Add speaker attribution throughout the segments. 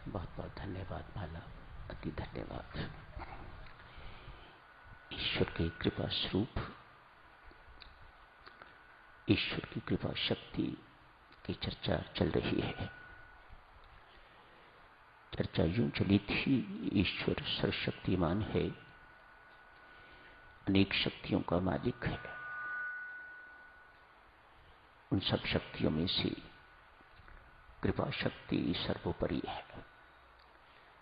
Speaker 1: बहुत बहुत धन्यवाद माला, अति धन्यवाद। ईश्वर के कृपा स्वरूप, ईश्वर की कृपा शक्ति की चर्चा चल रही है। चर्चा यूं चली थी, ईश्वर सर्वशक्तिमान है, अनेक शक्तियों का मालिक है। उन सब शक्तियों में से कृपा शक्ति सर्वोपरि है,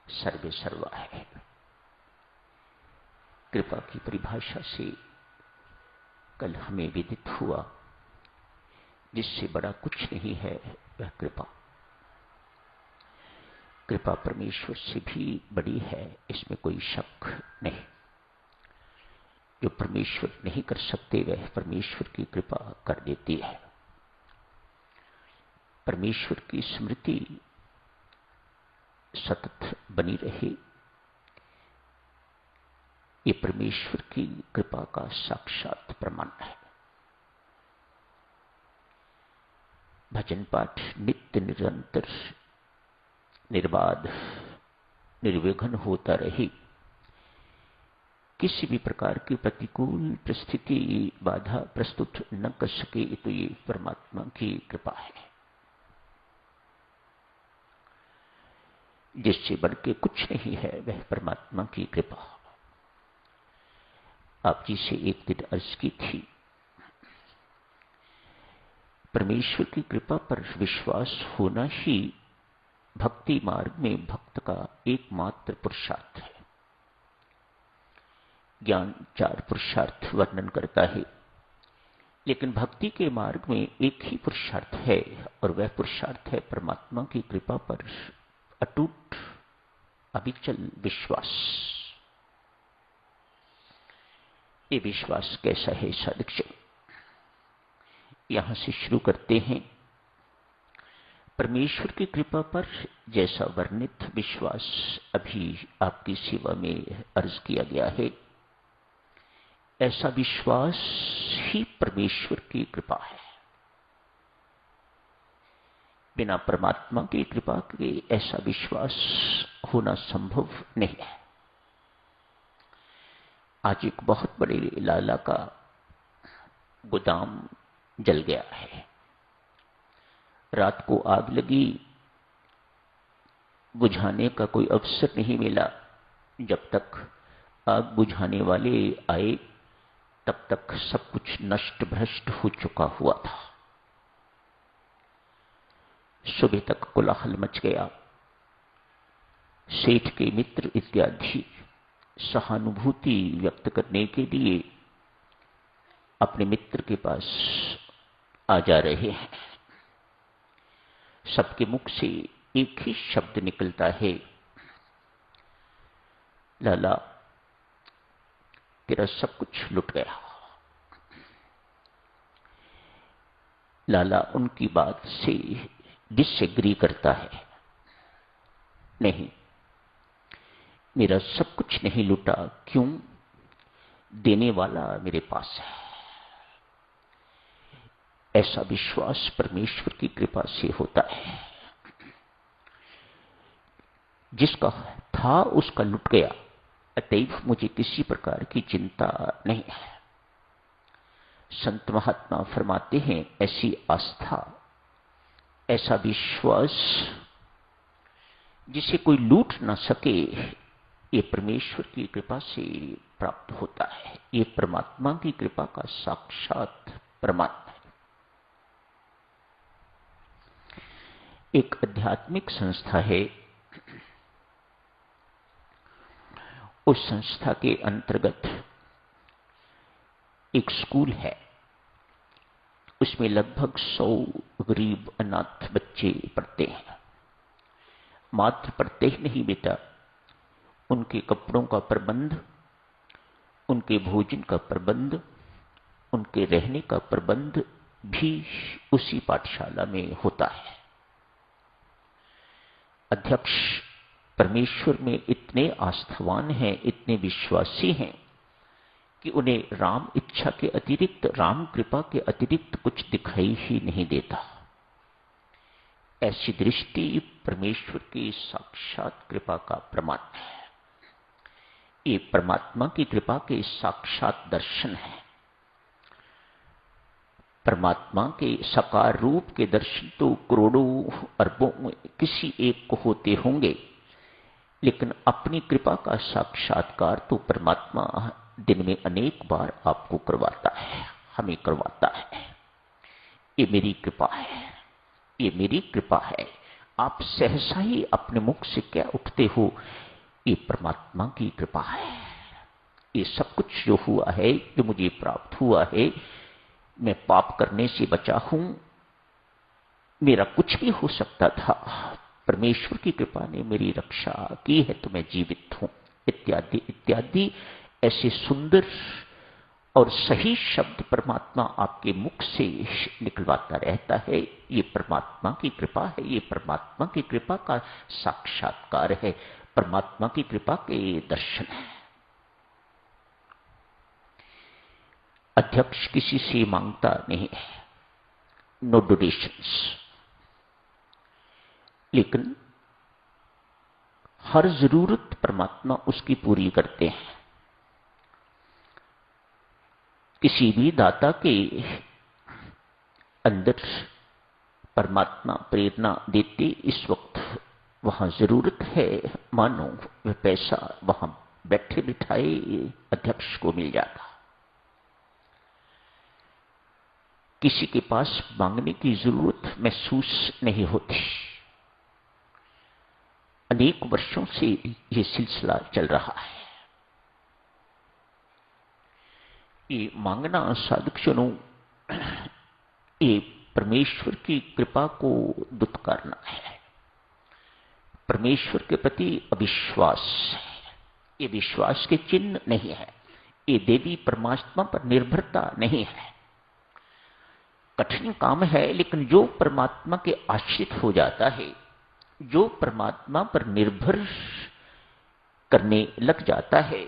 Speaker 1: सर्वे सर्वा है। कृपा की परिभाषा से कल हमें विदित हुआ, जिससे बड़ा कुछ नहीं है वह कृपा। कृपा परमेश्वर से भी बड़ी है, इसमें कोई शक नहीं। जो परमेश्वर नहीं कर सकते वह परमेश्वर की कृपा कर देती है। परमेश्वर की स्मृति सतत बनी रहे, ये परमेश्वर की कृपा का साक्षात प्रमाण है। भजन पाठ नित्य निरंतर निर्बाध निर्विघ्न होता रहे, किसी भी प्रकार की प्रतिकूल परिस्थिति बाधा प्रस्तुत न कर सके, तो ये परमात्मा की कृपा है। जिससे बढ़ के कुछ नहीं है वह परमात्मा की कृपा। आप जी से एक दिन अर्ज की थी, परमेश्वर की कृपा पर विश्वास होना ही भक्ति मार्ग में भक्त का एकमात्र पुरुषार्थ है। ज्ञान 4 पुरुषार्थ वर्णन करता है, लेकिन भक्ति के मार्ग में एक ही पुरुषार्थ है, और वह पुरुषार्थ है परमात्मा की कृपा पर अटूट अविचल विश्वास। ये विश्वास कैसा है साधक? यहां से शुरू करते हैं। परमेश्वर की कृपा पर जैसा वर्णित विश्वास अभी आपकी सेवा में अर्ज किया गया है, ऐसा विश्वास ही परमेश्वर की कृपा है। बिना परमात्मा की कृपा के ऐसा विश्वास होना संभव नहीं है। आज एक बहुत बड़े लाला का गोदाम जल गया है। रात को आग लगी, बुझाने का कोई अवसर नहीं मिला। जब तक आग बुझाने वाले आए तब तक सब कुछ नष्ट भ्रष्ट हो चुका हुआ था। सुबह तक कोलाहल मच गया। सेठ के मित्र इत्यादि सहानुभूति व्यक्त करने के लिए अपने मित्र के पास आ जा रहे हैं। सबके मुख से एक ही शब्द निकलता है, लाला तेरा सब कुछ लुट गया। लाला उनकी बात से डिसएग्री करता है, नहीं, मेरा सब कुछ नहीं लुटा। क्यों? देने वाला मेरे पास है। ऐसा विश्वास परमेश्वर की कृपा से होता है। जिसका था उसका लुट गया, अतएव मुझे किसी प्रकार की चिंता नहीं है। संत महात्मा फरमाते हैं, ऐसी आस्था, ऐसा विश्वास जिसे कोई लूट ना सके, ये परमेश्वर की कृपा से प्राप्त होता है। ये परमात्मा की कृपा का साक्षात प्रमाण है। एक आध्यात्मिक संस्था है, उस संस्था के अंतर्गत एक स्कूल है। उसमें लगभग 100 गरीब अनाथ बच्चे पढ़ते हैं। मात्र पढ़ते ही नहीं बेटा, उनके कपड़ों का प्रबंध, उनके भोजन का प्रबंध, उनके रहने का प्रबंध भी उसी पाठशाला में होता है। अध्यक्ष परमेश्वर में इतने आस्थावान हैं, इतने विश्वासी हैं कि उन्हें राम इच्छा के अतिरिक्त, राम कृपा के अतिरिक्त कुछ दिखाई ही नहीं देता। ऐसी दृष्टि परमेश्वर की साक्षात कृपा का प्रमाण है। ये परमात्मा की कृपा के साक्षात दर्शन है। परमात्मा के साकार रूप के दर्शन तो करोड़ों अरबों में किसी एक को होते होंगे, लेकिन अपनी कृपा का साक्षात्कार तो परमात्मा दिन में अनेक बार आपको करवाता है, हमें करवाता है। ये मेरी कृपा है, ये मेरी कृपा है। आप सहसा ही अपने मुख से क्या उठते हो, ये परमात्मा की कृपा है। ये सब कुछ जो हुआ है, जो मुझे प्राप्त हुआ है, मैं पाप करने से बचा हूं, मेरा कुछ भी हो सकता था, परमेश्वर की कृपा ने मेरी रक्षा की है तो मैं जीवित हूं, इत्यादि इत्यादि ऐसे सुंदर और सही शब्द परमात्मा आपके मुख से निकलवाता रहता है। ये परमात्मा की कृपा है, ये परमात्मा की कृपा का साक्षात्कार है, परमात्मा की कृपा के दर्शन है। अध्यक्ष किसी से मांगता नहीं है, नो डोनेशंस, लेकिन हर जरूरत परमात्मा उसकी पूरी करते हैं। किसी भी दाता के अंदर परमात्मा प्रेरणा देते, इस वक्त वहां जरूरत है, मानो वह पैसा वहां बैठे बिठाए अध्यक्ष को मिल जाता। किसी के पास मांगने की जरूरत महसूस नहीं होती। अनेक वर्षों से यह सिलसिला चल रहा है। ये मांगना साधुक्षणों, ये परमेश्वर की कृपा को दुत्कारना है, परमेश्वर के प्रति अविश्वास है। ये विश्वास के चिन्ह नहीं है, ये देवी परमात्मा पर निर्भरता नहीं है। कठिन काम है, लेकिन जो परमात्मा के आश्रित हो जाता है, जो परमात्मा पर निर्भर करने लग जाता है,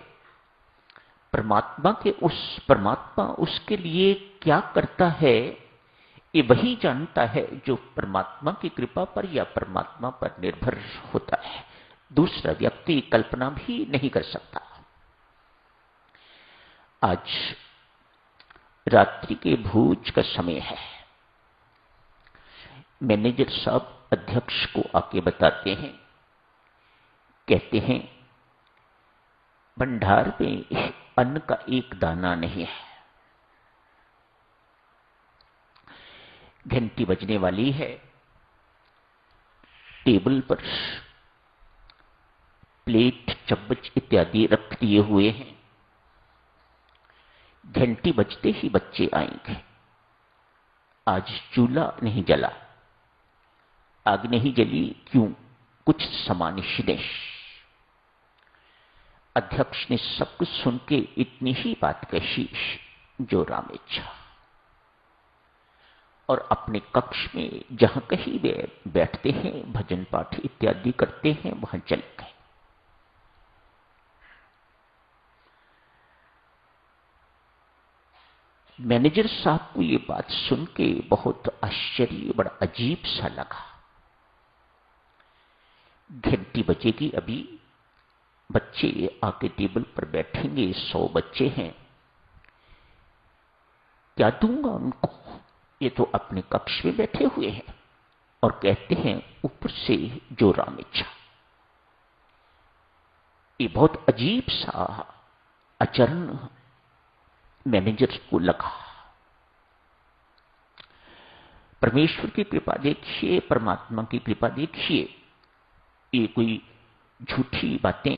Speaker 1: परमात्मा उसके लिए क्या करता है, ये वही जानता है जो परमात्मा की कृपा पर या परमात्मा पर निर्भर होता है। दूसरा व्यक्ति कल्पना भी नहीं कर सकता। आज रात्रि के भोज का समय है। मैनेजर साहब अध्यक्ष को आके बताते हैं, कहते हैं भंडार में अन्न का एक दाना नहीं है। घंटी बजने वाली है, टेबल पर प्लेट चम्मच इत्यादि रख दिए हुए हैं। घंटी बजते ही बच्चे आएंगे। आज चूल्हा नहीं जला, आग नहीं जली, क्यों? कुछ समानिशिदेश। अध्यक्ष ने सब कुछ सुन के इतनी ही बात कही जो रामेच्छा, और अपने कक्ष में जहां कहीं वे बैठते हैं, भजन पाठ इत्यादि करते हैं, वहां चले गए। मैनेजर साहब को ये बात सुन के बहुत आश्चर्य, बड़ा अजीब सा लगा। घंटी बजेगी, अभी बच्चे आके टेबल पर बैठेंगे, 100 बच्चे हैं, क्या दूंगा उनको? ये तो अपने कक्ष में बैठे हुए हैं और कहते हैं ऊपर से जो राम इच्छा। ये बहुत अजीब सा आचरण मैनेजर को लगा। परमेश्वर की कृपा देखिए, परमात्मा की कृपा देखिए, ये कोई झूठी बातें